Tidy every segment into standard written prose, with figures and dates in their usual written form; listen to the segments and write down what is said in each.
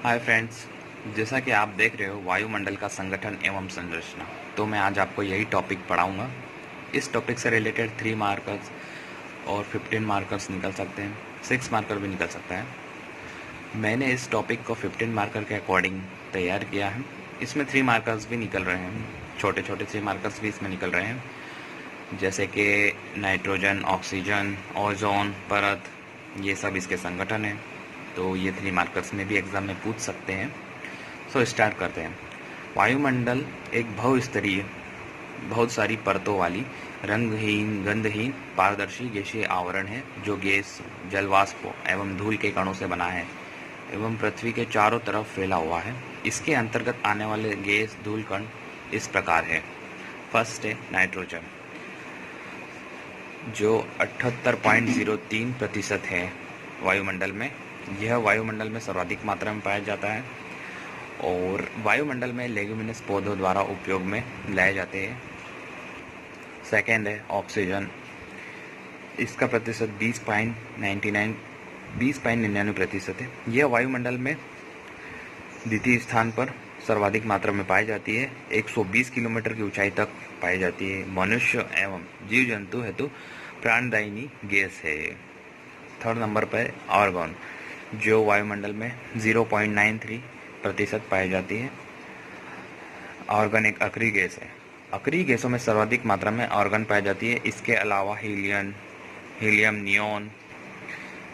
Hi friends, जैसा कि आप देख रहे हो वायुमंडल का संगठन एवं संरचना, तो मैं आज आपको यही टॉपिक पढ़ाऊंगा। इस टॉपिक से रिलेटेड 3 मार्कर्स और 15 मार्कर्स निकल सकते हैं, 6 मार्कर भी निकल सकता है। मैंने इस टॉपिक को 15 मार्कर के अकॉर्डिंग तैयार किया है। इसमें 3 मार्कर्स भी निकल रहे हैं, छोटे छोटे 3 मार्कर्स भी इसमें निकल रहे हैं, जैसे कि नाइट्रोजन, ऑक्सीजन, ओजोन परत, ये सब इसके संगठन हैं। तो ये 3 मार्कर्स में भी एग्ज़ाम में पूछ सकते हैं। सो स्टार्ट करते हैं। वायुमंडल एक बहुस्तरीय, बहुत सारी परतों वाली, रंगहीन, गंधहीन, पारदर्शी गैसीय आवरण है जो गैस, जलवाष्प एवं धूल के कणों से बना है एवं पृथ्वी के चारों तरफ फैला हुआ है। इसके अंतर्गत आने वाले गैस, धूल कण इस प्रकार है। फर्स्ट है नाइट्रोजन, जो 78.03% है वायुमंडल में। यह वायुमंडल में सर्वाधिक मात्रा में पाया जाता है और वायुमंडल में लेग्यूमिनस पौधों द्वारा उपयोग में लाए जाते हैं। सेकेंड है ऑक्सीजन, इसका प्रतिशत 20.99% है। यह वायुमंडल में द्वितीय स्थान पर सर्वाधिक मात्रा में पाई जाती है। 120 किलोमीटर की ऊंचाई तक पाई जाती है। मनुष्य एवं जीव जंतु हेतु प्राणदायिनी गैस है। थर्ड नंबर पर आर्गन, जो वायुमंडल में 0.93% पाई जाती है। आर्गन एक अक्रिय गैस है। अक्रिय गैसों में सर्वाधिक मात्रा में आर्गन पाई जाती है। इसके अलावा हीलियम, नियोन,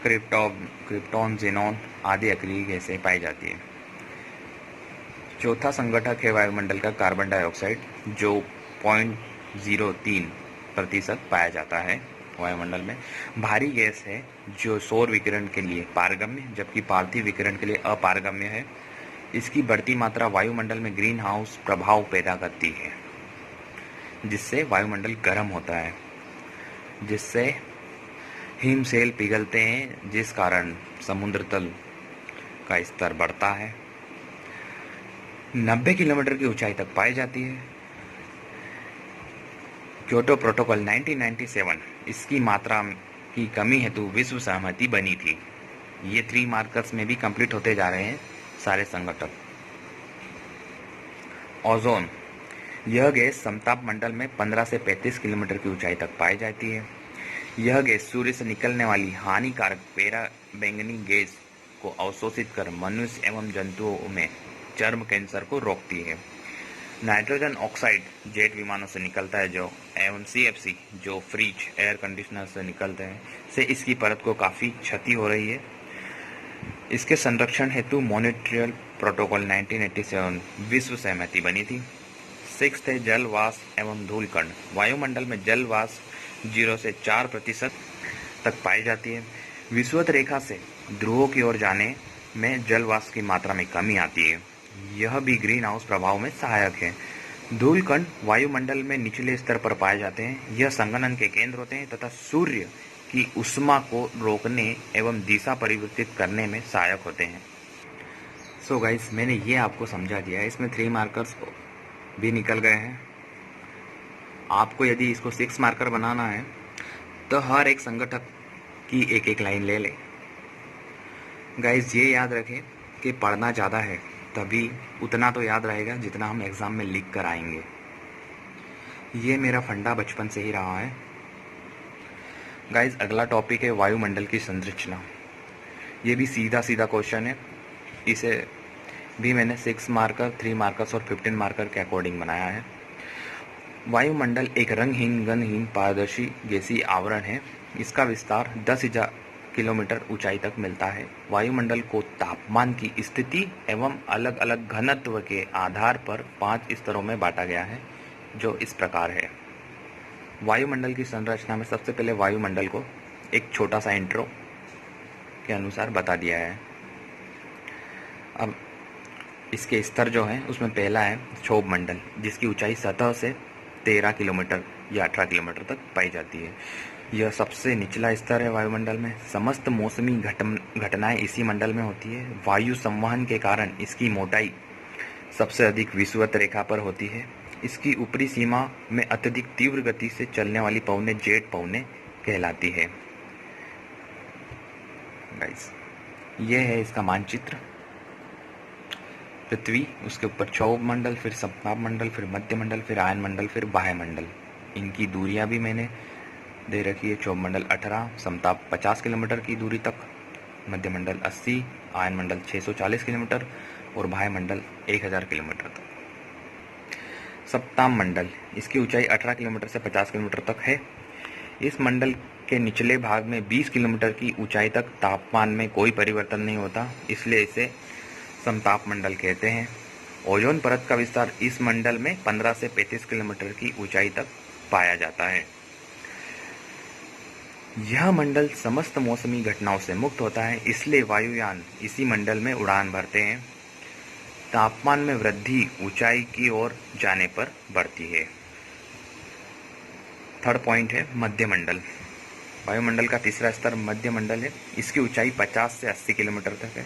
क्रिप्टॉन, जेनॉन आदि अक्रिय गैसें पाई जाती है। चौथा संगठक है वायुमंडल का कार्बन डाइऑक्साइड, जो 0.03% पाया जाता है वायुमंडल में। भारी गैस है जो सौर विकिरण के लिए पारगम्य, जबकि पार्थिव विकिरण के लिए अपारगम्य है। इसकी बढ़ती मात्रा वायुमंडल में ग्रीन हाउस प्रभाव पैदा करती है, जिससे वायुमंडल गर्म होता है, जिससे हिमशैल पिघलते हैं, जिस कारण समुद्र तल का स्तर बढ़ता है। 90 किलोमीटर की ऊंचाई तक पाई जाती है। क्योटो प्रोटोकॉल 1997, इसकी मात्रा की कमी हेतु विश्व सहमति बनी थी। ये 3 मार्कर्स में भी कंप्लीट होते जा रहे हैं सारे संगठन। ओजोन, यह गैस समताप मंडल में 15 से 35 किलोमीटर की ऊंचाई तक पाई जाती है। यह गैस सूर्य से निकलने वाली हानिकारक पराबैंगनी गैस को अवशोषित कर मनुष्य एवं जंतुओं में चर्म कैंसर को रोकती है। नाइट्रोजन ऑक्साइड जेट विमानों से निकलता है जो एवं CFC, जो फ्रिज एयर कंडीशनर से निकलते हैं, से इसकी परत को काफ़ी क्षति हो रही है। इसके संरक्षण हेतु मॉन्ट्रियल प्रोटोकॉल 1987 विश्व सहमति बनी थी। 6 है जल वाष्प एवं धूल कण। वायुमंडल में जल वाष्प 0 से 4% तक पाई जाती है। विषुवत रेखा से ध्रुवों की ओर जाने में जल वाष्प की मात्रा में कमी आती है। यह भी ग्रीन हाउस प्रभाव में सहायक है। धूल कण वायुमंडल में निचले स्तर पर पाए जाते हैं। यह संघनन के केंद्र होते हैं तथा सूर्य की ऊष्मा को रोकने एवं दिशा परिवर्तित करने में सहायक होते हैं। सो गाइस, मैंने ये आपको समझा दिया है। इसमें 3 मार्कर्स भी निकल गए हैं। आपको यदि इसको 6 मार्कर बनाना है तो हर एक संगठक की एक एक लाइन ले ले। गाइस, ये याद रखें कि पढ़ना ज़्यादा है तभी उतना तो याद रहेगा जितना हम एग्ज़ाम में लिख कर आएंगे। ये मेरा फंडा बचपन से ही रहा है। गाइस, अगला टॉपिक है वायुमंडल की संरचना। ये भी सीधा सीधा क्वेश्चन है। इसे भी मैंने 6 मार्कर, 3 मार्कर्स और 15 मार्कर के अकॉर्डिंग बनाया है। वायुमंडल एक रंगहीन, गंधहीन, पारदर्शी गैसीय आवरण है। इसका विस्तार 10,000 किलोमीटर ऊंचाई तक मिलता है। वायुमंडल को तापमान की स्थिति एवं अलग अलग घनत्व के आधार पर 5 स्तरों में बांटा गया है, जो इस प्रकार है। वायुमंडल की संरचना में सबसे पहले वायुमंडल को एक छोटा सा इंट्रो के अनुसार बता दिया है। अब इसके स्तर जो हैं उसमें पहला है क्षोभ मंडल, जिसकी ऊंचाई सतह से 13 किलोमीटर या 18 किलोमीटर तक पाई जाती है। यह सबसे निचला स्तर है वायुमंडल में। समस्त मौसमी घटनाएं इसी मंडल में होती है। वायु संवहन के कारण इसकी मोटाई सबसे अधिक विषुवत रेखा पर होती है। इसकी ऊपरी सीमा में अत्यधिक तीव्र गति से चलने वाली पवनें जेट पवनें कहलाती है। गाइस, ये है इसका मानचित्र। पृथ्वी, उसके ऊपर क्षोभ मंडल, फिर समताप मंडल, फिर मध्य मंडल, फिर आयन मंडल, फिर बाह्य मंडल। इनकी दूरियां भी मैंने दे रखी है। क्षोभ मंडल 18, समताप 50 किलोमीटर की दूरी तक, मध्य मंडल 80, आयन मंडल 640 किलोमीटर और बाह्य मंडल 1000 किलोमीटर तक। सप्ताम मंडल, इसकी ऊंचाई 18 किलोमीटर से 50 किलोमीटर तक है। इस मंडल के निचले भाग में 20 किलोमीटर की ऊंचाई तक तापमान में कोई परिवर्तन नहीं होता, इसलिए इसे समताप मंडल कहते हैं। ओजोन परत का विस्तार इस मंडल में 15 से 35 किलोमीटर की ऊंचाई तक पाया जाता है। यह मंडल समस्त मौसमी घटनाओं से मुक्त होता है, इसलिए वायुयान इसी मंडल में उड़ान भरते हैं। तापमान में वृद्धि ऊंचाई की ओर जाने पर बढ़ती है। थर्ड पॉइंट है मध्य मंडल। वायुमंडल का तीसरा स्तर मध्य मंडल है। इसकी ऊंचाई 50 से 80 किलोमीटर तक है।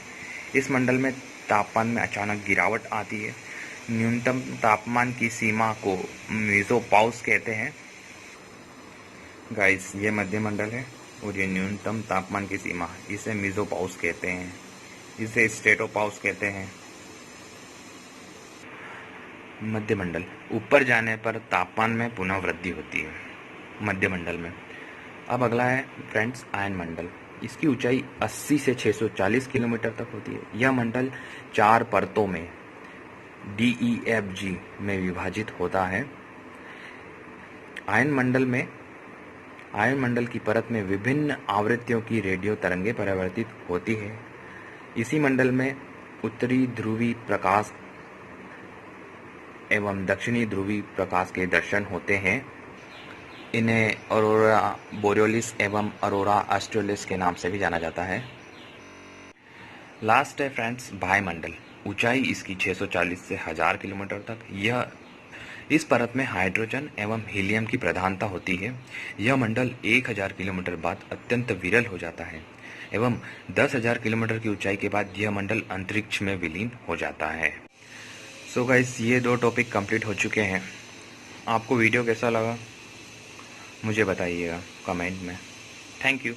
इस मंडल में तापमान में अचानक गिरावट आती है। न्यूनतम तापमान की सीमा को मेसोपाउस कहते हैं। गाइस, ये मध्य मंडल है और ये न्यूनतम तापमान की सीमा, इसे मेसोपाउस कहते हैं। इसे स्ट्रेटोपाउस कहते हैं। मध्य मंडल, ऊपर जाने पर तापमान में पुनः वृद्धि होती है मध्य मंडल में। अब अगला है फ्रेंड्स आयन मंडल। इसकी ऊंचाई 80 से 640 किलोमीटर तक होती है। यह मंडल 4 परतों में DEFG में विभाजित होता है। आयन मंडल की परत में विभिन्न आवृत्तियों की रेडियो तरंगें परावर्तित होती है। इसी मंडल में उत्तरी ध्रुवी प्रकाश एवं दक्षिणी ध्रुवी प्रकाश के दर्शन होते हैं। इन्हें अरोरा बोरियोलिस एवं अरोरा ऑस्ट्रेलिस के नाम से भी जाना जाता है। लास्ट है फ्रेंड्स बाह्य मंडल। ऊंचाई इसकी 640 से 1000 किलोमीटर तक। इस परत में हाइड्रोजन एवं हीलियम की प्रधानता होती है। यह मंडल 1000 किलोमीटर बाद अत्यंत विरल हो जाता है एवं 10,000 किलोमीटर की ऊंचाई के बाद यह मंडल अंतरिक्ष में विलीन हो जाता है। सो गाइस, ये 2 टॉपिक कंप्लीट हो चुके हैं। आपको वीडियो कैसा लगा मुझे बताइएगा कमेंट में। Thank you.